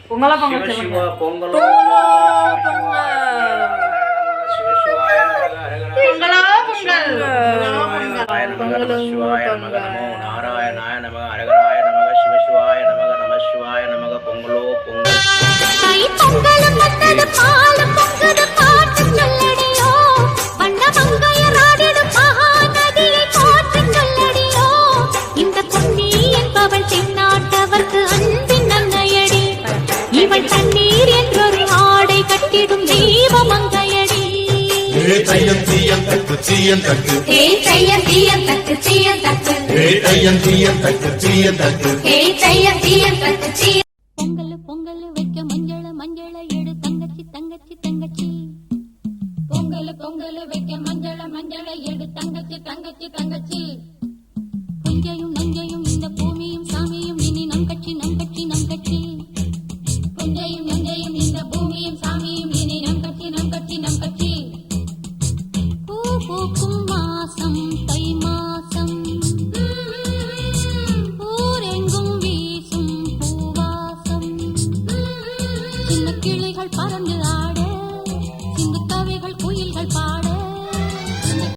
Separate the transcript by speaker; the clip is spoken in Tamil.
Speaker 1: பொங்கலா பொங்கல்
Speaker 2: சிவ
Speaker 1: சொல்லுங்க.
Speaker 2: பொங்கலோ
Speaker 1: பொங்கலா பொங்கல்.
Speaker 2: நம சிவாய நமக நமோ நாராயணாய நமக அரகராய நமக சிவசிவாய நமக நம சிவாய நமக பொங்கலோ பொங்கல்.
Speaker 3: பொங்கலும் வந்தது பாலும் பொங்குது பாட்டு சொல்லடியோ வண்ண மங்கையராடிடு மகாநதியை போற்று சொல்லடியோ இந்த பொன்னி என்பவள் தென்னாட்டவர்க்கு அன்பின் நன்னையடி இவள் தண்ணீர் என்றொரு ஆடை கட்டிடும் தெய்வ மங்கையடி.
Speaker 4: தையம் தீயம் தக்கு தீயம் தக்கு
Speaker 3: தையம் தீயம் தக்கு தீயம் தக்கு
Speaker 4: தையம் தீயம் தக்கு தீயம் தக்கு
Speaker 3: தையம் தீயம் தக்கு தீயம். பொங்கல் பொங்கல் வைக்க மஞ்சள மஞ்சள எடு தங்கச்சி தங்கச்சி தங்கச்சி பொங்கல் பொங்கல் வைக்க மஞ்சள மஞ்சள எடு தங்கச்சி தங்கச்சி தங்கச்சி புஞ்சையும் நஞ்சையும் இந்த பூமியும் சாமியும் இனி நம் கட்சி நம் கட்சி நம் கட்சி புஞ்சையும் நஞ்சையும் இந்த பூமியும் சாமியும் இனி நம் கட்சி நம் கட்சி நம் கட்சி. பூ பூக்கும் மாசம் தை மாசம் ஊரெங்கும் வீசும் பூவாசம் சின்ன கிளிகள் பறந்து ஆட சிந்து கவிகள் குயில்கள் பாட